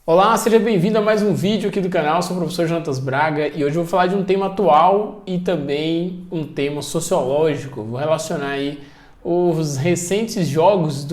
Olá, seja bem-vindo a mais um vídeo aqui do canal. Sou o professor Jonatas Braga e hoje eu vou falar de um tema atual e também um tema sociológico. Vou relacionar aí os recentes jogos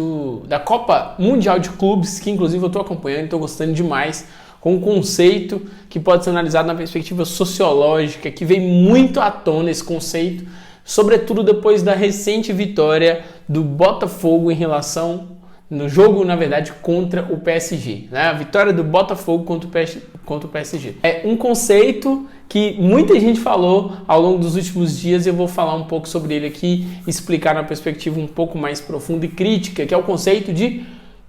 da Copa Mundial de Clubes, que inclusive eu estou acompanhando e estou gostando demais, com um conceito que pode ser analisado na perspectiva sociológica, que vem muito à tona esse conceito, sobretudo depois da recente vitória do Botafogo em relação no jogo, na verdade, contra o PSG, né? A vitória do Botafogo contra o PSG. É um conceito que muita gente falou ao longo dos últimos dias e eu vou falar um pouco sobre ele aqui, explicar na perspectiva um pouco mais profunda e crítica, que é o conceito de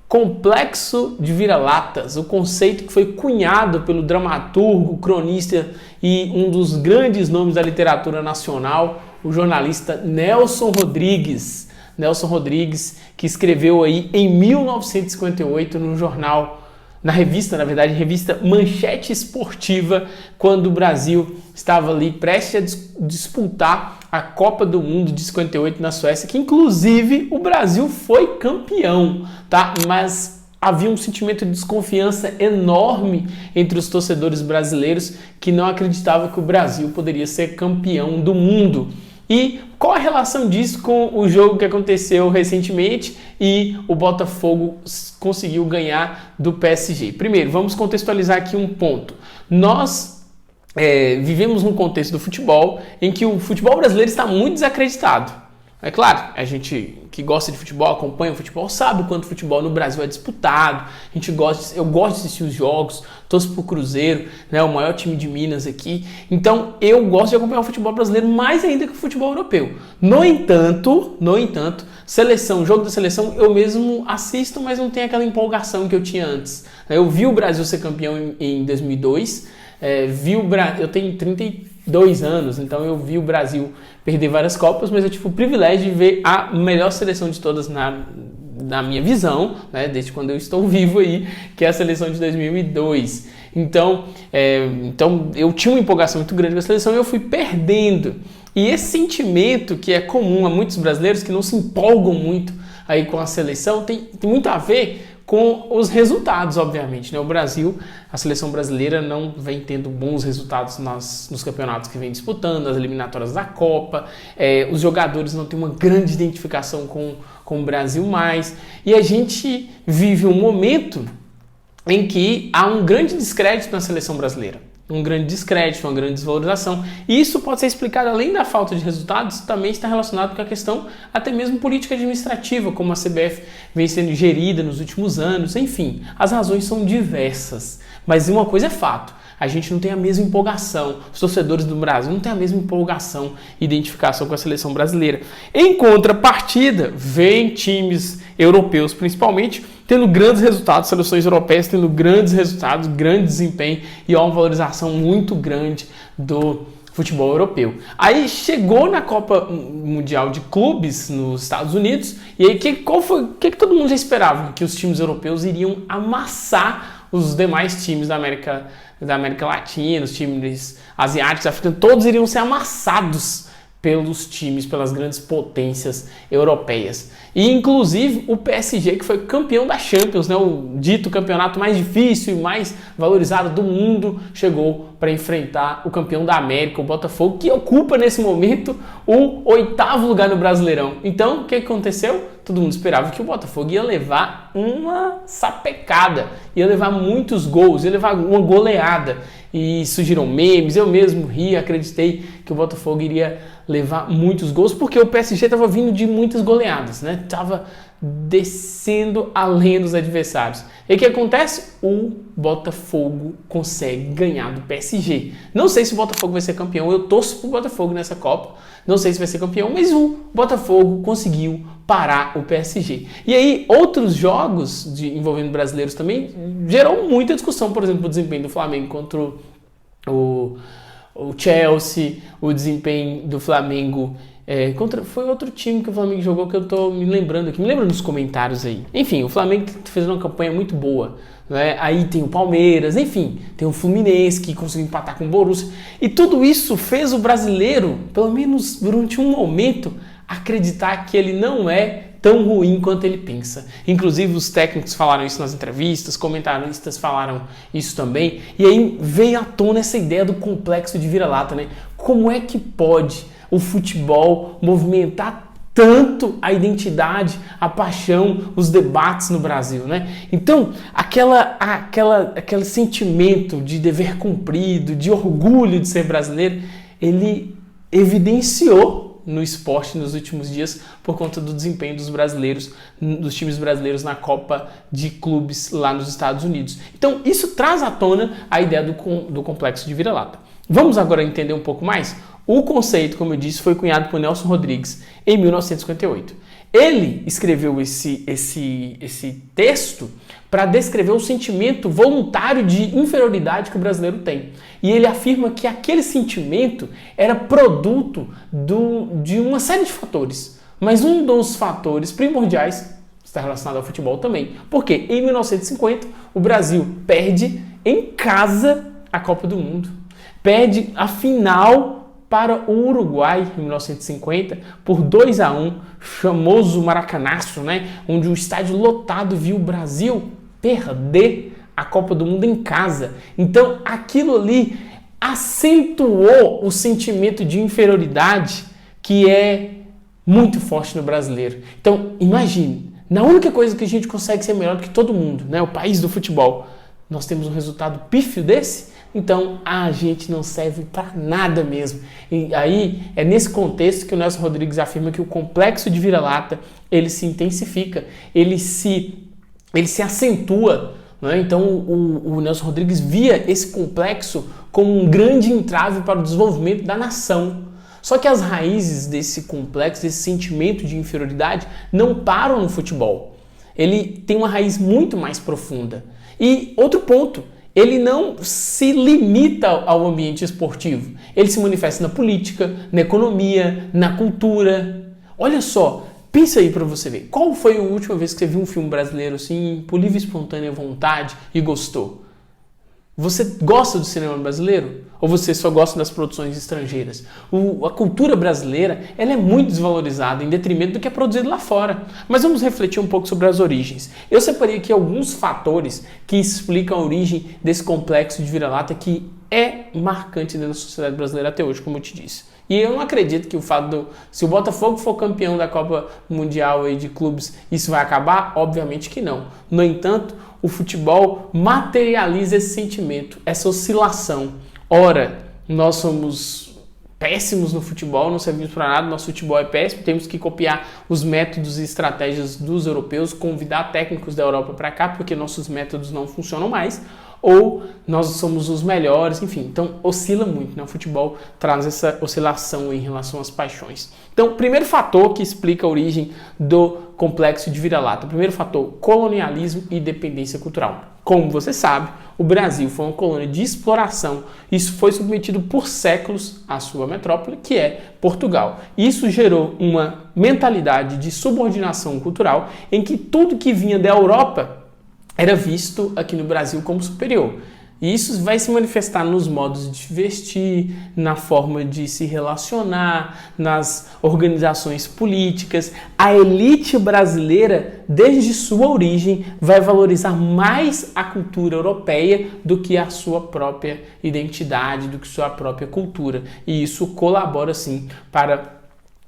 complexo de vira-latas, o conceito que foi cunhado pelo dramaturgo, cronista e um dos grandes nomes da literatura nacional, o jornalista Nelson Rodrigues. Nelson Rodrigues, que escreveu aí em 1958 no jornal, revista Manchete Esportiva, quando o Brasil estava ali prestes a disputar a Copa do Mundo de 58 na Suécia, que inclusive o Brasil foi campeão, tá? Mas havia um sentimento de desconfiança enorme entre os torcedores brasileiros que não acreditavam que o Brasil poderia ser campeão do mundo. E qual a relação disso com o jogo que aconteceu recentemente e o Botafogo conseguiu ganhar do PSG? Primeiro, vamos contextualizar aqui um ponto. Nós vivemos num contexto do futebol em que o futebol brasileiro está muito desacreditado. É claro, a gente que gosta de futebol, acompanha o futebol, sabe o quanto o futebol no Brasil é disputado. Eu gosto de assistir os jogos, torço pro Cruzeiro, né, o maior time de Minas aqui. Então, eu gosto de acompanhar o futebol brasileiro mais ainda que o futebol europeu. No entanto, jogo da seleção, eu mesmo assisto, mas não tenho aquela empolgação que eu tinha antes. Eu vi o Brasil ser campeão em 2002, eu tenho 32 anos, então eu vi o Brasil perder várias Copas, mas eu tive o privilégio de ver a melhor seleção de todas na minha visão, né, desde quando eu estou vivo aí, que é a seleção de 2002. Então eu tinha uma empolgação muito grande com a seleção e eu fui perdendo. E esse sentimento que é comum a muitos brasileiros que não se empolgam muito aí com a seleção tem muito a ver com os resultados, obviamente, né? O Brasil, a seleção brasileira não vem tendo bons resultados nos campeonatos que vem disputando, as eliminatórias da Copa, os jogadores não têm uma grande identificação com o Brasil mais, e a gente vive um momento em que há um grande descrédito na seleção brasileira. Um grande descrédito, uma grande desvalorização. E isso pode ser explicado, além da falta de resultados, também está relacionado com a questão até mesmo política administrativa, como a CBF vem sendo gerida nos últimos anos. Enfim, as razões são diversas. Mas uma coisa é fato, a gente não tem a mesma empolgação, os torcedores do Brasil não têm a mesma empolgação e identificação com a seleção brasileira. Em contrapartida, vem times europeus, principalmente, tendo grandes resultados, seleções europeias tendo grandes resultados, grande desempenho e uma valorização muito grande do futebol europeu. Aí chegou na Copa Mundial de Clubes nos Estados Unidos e aí o que todo mundo já esperava? Que os times europeus iriam amassar os demais times da América Latina, os times asiáticos, africanos, todos iriam ser amassados pelas grandes potências europeias. E inclusive o PSG, que foi campeão da Champions, né, o dito campeonato mais difícil e mais valorizado do mundo, chegou para enfrentar o campeão da América, o Botafogo, que ocupa nesse momento o 8º lugar no Brasileirão. Então, o que aconteceu? Todo mundo esperava que o Botafogo ia levar uma sapecada, ia levar muitos gols, ia levar uma goleada. E surgiram memes, eu mesmo ri, acreditei que o Botafogo iria levar muitos gols, porque o PSG estava vindo de muitas goleadas, né? Estava descendo além dos adversários. E o que acontece? O Botafogo consegue ganhar do PSG. Não sei se o Botafogo vai ser campeão, eu torço pro Botafogo nessa Copa, não sei se vai ser campeão, mas o Botafogo conseguiu parar o PSG. E aí, outros jogos envolvendo brasileiros também gerou muita discussão, por exemplo, o desempenho do Flamengo contra o Chelsea, o desempenho do Flamengo foi outro time que o Flamengo jogou que eu tô me lembrando aqui, me lembra nos comentários aí. Enfim, o Flamengo fez uma campanha muito boa, né? Aí tem o Palmeiras, enfim, tem o Fluminense que conseguiu empatar com o Borussia. E tudo isso fez o brasileiro, pelo menos durante um momento, acreditar que ele não é tão ruim quanto ele pensa. Inclusive os técnicos falaram isso nas entrevistas, comentaristas falaram isso também, e aí veio à tona essa ideia do complexo de vira-lata, né? Como é que pode o futebol movimentar tanto a identidade, a paixão, os debates no Brasil, né? Então, aquele sentimento de dever cumprido, de orgulho de ser brasileiro, ele evidenciou no esporte nos últimos dias por conta do desempenho dos brasileiros, dos times brasileiros na Copa de Clubes lá nos Estados Unidos. Então, isso traz à tona a ideia do complexo de vira-lata. Vamos agora entender um pouco mais? O conceito, como eu disse, foi cunhado por Nelson Rodrigues em 1958. Ele escreveu esse texto para descrever o sentimento voluntário de inferioridade que o brasileiro tem. E ele afirma que aquele sentimento era produto de uma série de fatores. Mas um dos fatores primordiais está relacionado ao futebol também. Porque em 1950 o Brasil perde em casa a Copa do Mundo. Perde a final para o Uruguai em 1950 por 2-1, famoso Maracanaço, né? Onde o estádio lotado viu o Brasil perder a Copa do Mundo em casa. Então aquilo ali acentuou o sentimento de inferioridade que é muito forte no brasileiro. Então imagine, na única coisa que a gente consegue ser melhor do que todo mundo, né? O país do futebol, nós temos um resultado pífio desse. Então a gente não serve para nada mesmo. E aí é nesse contexto que o Nelson Rodrigues afirma que o complexo de vira-lata ele se intensifica, ele se acentua. Né? Então o Nelson Rodrigues via esse complexo como um grande entrave para o desenvolvimento da nação. Só que as raízes desse complexo, desse sentimento de inferioridade, não param no futebol. Ele tem uma raiz muito mais profunda. E outro ponto, ele não se limita ao ambiente esportivo. Ele se manifesta na política, na economia, na cultura. Olha só, pensa aí para você ver. Qual foi a última vez que você viu um filme brasileiro assim, por livre e espontânea vontade e gostou? Você gosta do cinema brasileiro? Ou você só gosta das produções estrangeiras? A cultura brasileira ela é muito desvalorizada em detrimento do que é produzido lá fora. Mas vamos refletir um pouco sobre as origens. Eu separei aqui alguns fatores que explicam a origem desse complexo de vira-lata que é marcante dentro da sociedade brasileira até hoje, como eu te disse. E eu não acredito que o fato se o Botafogo for campeão da Copa Mundial aí de clubes, isso vai acabar? Obviamente que não. No entanto, o futebol materializa esse sentimento, essa oscilação. Ora, nós somos péssimos no futebol, não servimos para nada, nosso futebol é péssimo, temos que copiar os métodos e estratégias dos europeus, convidar técnicos da Europa para cá, porque nossos métodos não funcionam mais, ou nós somos os melhores, enfim, então oscila muito, né? O futebol traz essa oscilação em relação às paixões. Então, primeiro fator que explica a origem do complexo de vira-lata, primeiro fator, colonialismo e dependência cultural. Como você sabe, o Brasil foi uma colônia de exploração, isso foi submetido por séculos à sua metrópole, que é Portugal. Isso gerou uma mentalidade de subordinação cultural em que tudo que vinha da Europa era visto aqui no Brasil como superior. E isso vai se manifestar nos modos de vestir, na forma de se relacionar, nas organizações políticas. A elite brasileira, desde sua origem, vai valorizar mais a cultura europeia do que a sua própria identidade, do que sua própria cultura. E isso colabora, sim, para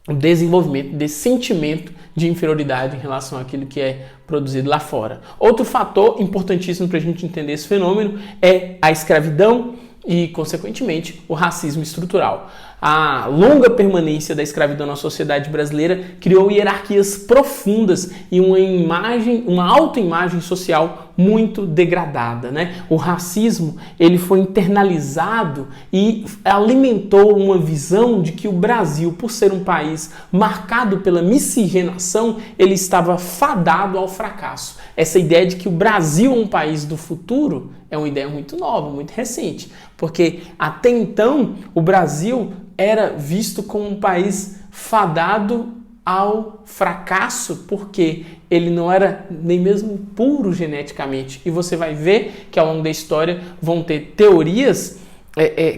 o desenvolvimento desse sentimento de inferioridade em relação àquilo que é produzido lá fora. Outro fator importantíssimo para a gente entender esse fenômeno é a escravidão e, consequentemente, o racismo estrutural. A longa permanência da escravidão na sociedade brasileira criou hierarquias profundas e uma autoimagem social muito degradada, né? O racismo ele foi internalizado e alimentou uma visão de que o Brasil, por ser um país marcado pela miscigenação, ele estava fadado ao fracasso. Essa ideia de que o Brasil é um país do futuro é uma ideia muito nova, muito recente, porque até então o Brasil era visto como um país fadado ao fracasso, porque ele não era nem mesmo puro geneticamente. E você vai ver que ao longo da história vão ter teorias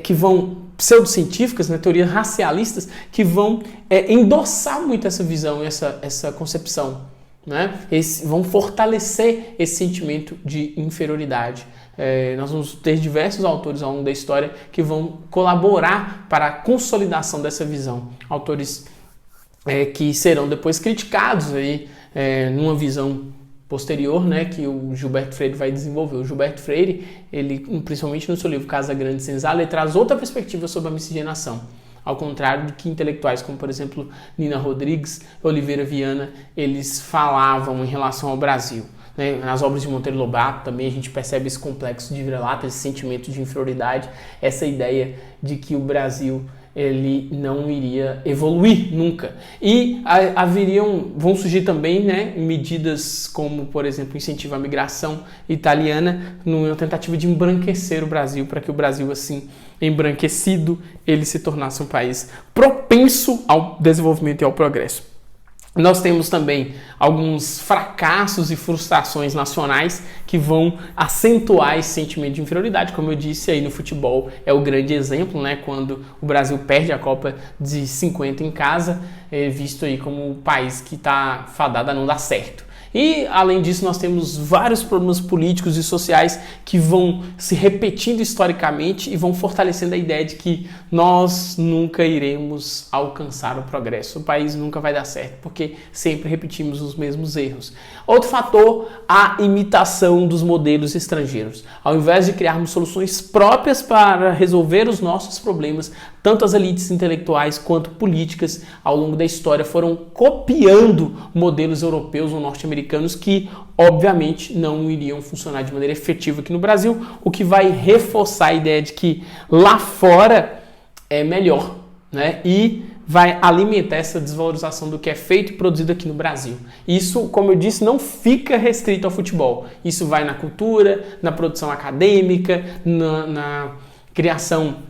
que vão pseudocientíficas, né, teorias racialistas, que vão endossar muito essa visão, essa concepção, né? Vão fortalecer esse sentimento de inferioridade. Nós vamos ter diversos autores ao longo da história que vão colaborar para a consolidação dessa visão. Autores que serão depois criticados aí, numa visão posterior, né, que o Gilberto Freire vai desenvolver. O Gilberto Freire, ele, principalmente no seu livro Casa Grande Senzala, ele traz outra perspectiva sobre a miscigenação. Ao contrário de que intelectuais como, por exemplo, Nina Rodrigues, Oliveira Viana, eles falavam em relação ao Brasil. Nas obras de Monteiro Lobato também a gente percebe esse complexo de vira-lata, esse sentimento de inferioridade, essa ideia de que o Brasil ele não iria evoluir nunca. E vão surgir também, né, medidas como, por exemplo, incentivo à migração italiana, numa tentativa de embranquecer o Brasil, para que o Brasil, assim, embranquecido, ele se tornasse um país propenso ao desenvolvimento e ao progresso. Nós temos também alguns fracassos e frustrações nacionais que vão acentuar esse sentimento de inferioridade. Como eu disse aí, no futebol é o grande exemplo, né? Quando o Brasil perde a Copa de 50 em casa, é visto aí como um país que está fadado a não dar certo. E, além disso, nós temos vários problemas políticos e sociais que vão se repetindo historicamente e vão fortalecendo a ideia de que nós nunca iremos alcançar o progresso. O país nunca vai dar certo, porque sempre repetimos os mesmos erros. Outro fator, a imitação dos modelos estrangeiros. Ao invés de criarmos soluções próprias para resolver os nossos problemas, tanto as elites intelectuais quanto políticas ao longo da história foram copiando modelos europeus ou norte-americanos que, obviamente, não iriam funcionar de maneira efetiva aqui no Brasil, o que vai reforçar a ideia de que lá fora é melhor, né? E vai alimentar essa desvalorização do que é feito e produzido aqui no Brasil. Isso, como eu disse, não fica restrito ao futebol. Isso vai na cultura, na produção acadêmica, na criação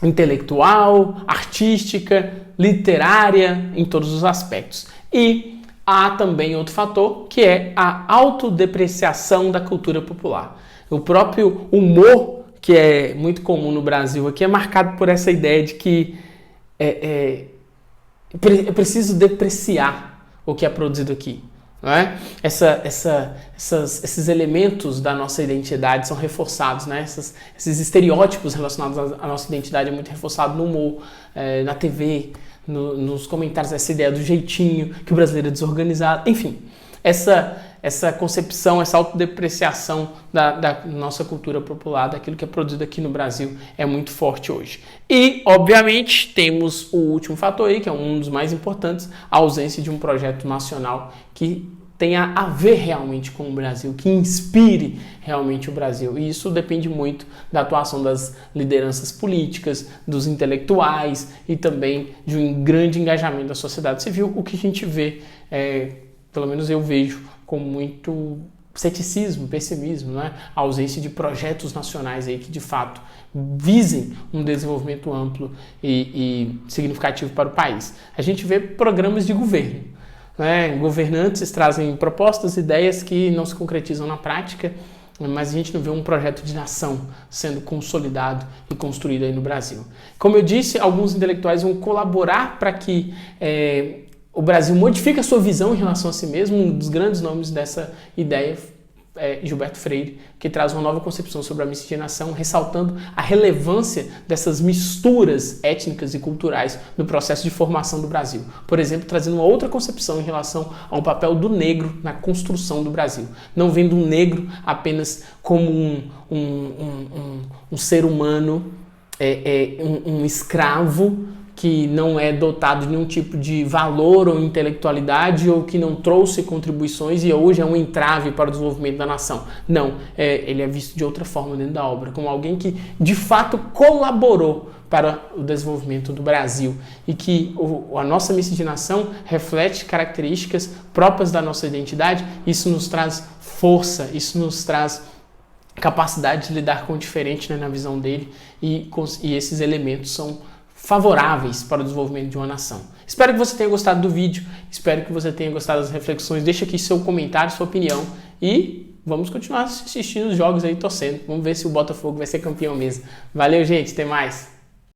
intelectual, artística, literária, em todos os aspectos. E há também outro fator, que é a autodepreciação da cultura popular. O próprio humor, que é muito comum no Brasil aqui, é marcado por essa ideia de que é preciso depreciar o que é produzido aqui. Não é? Esses elementos da nossa identidade são reforçados, né? Esses estereótipos relacionados à nossa identidade é muito reforçado no humor, na TV, nos comentários, essa ideia do jeitinho, que o brasileiro é desorganizado, enfim. Essa concepção, essa autodepreciação da nossa cultura popular, daquilo que é produzido aqui no Brasil, é muito forte hoje. E, obviamente, temos o último fator aí, que é um dos mais importantes, a ausência de um projeto nacional que tenha a ver realmente com o Brasil, que inspire realmente o Brasil. E isso depende muito da atuação das lideranças políticas, dos intelectuais e também de um grande engajamento da sociedade civil, o que a gente vê, pelo menos eu vejo, com muito ceticismo, pessimismo, né? A ausência de projetos nacionais aí que de fato visem um desenvolvimento amplo e significativo para o país. A gente vê programas de governo, né? Governantes trazem propostas, ideias que não se concretizam na prática, mas a gente não vê um projeto de nação sendo consolidado e construído aí no Brasil. Como eu disse, alguns intelectuais vão colaborar para que o Brasil modifica a sua visão em relação a si mesmo. Um dos grandes nomes dessa ideia é Gilberto Freire, que traz uma nova concepção sobre a miscigenação, ressaltando a relevância dessas misturas étnicas e culturais no processo de formação do Brasil. Por exemplo, trazendo uma outra concepção em relação ao papel do negro na construção do Brasil. Não vendo o negro apenas como um ser humano, um escravo, que não é dotado de nenhum tipo de valor ou intelectualidade ou que não trouxe contribuições e hoje é um entrave para o desenvolvimento da nação. Não, ele é visto de outra forma dentro da obra, como alguém que de fato colaborou para o desenvolvimento do Brasil e que a nossa miscigenação reflete características próprias da nossa identidade. Isso nos traz força, isso nos traz capacidade de lidar com o diferente, né, na visão dele, e esses elementos são favoráveis para o desenvolvimento de uma nação. Espero que você tenha gostado do vídeo, espero que você tenha gostado das reflexões. Deixa aqui seu comentário, sua opinião e vamos continuar assistindo os jogos aí, torcendo. Vamos ver se o Botafogo vai ser campeão mesmo. Valeu, gente, até mais.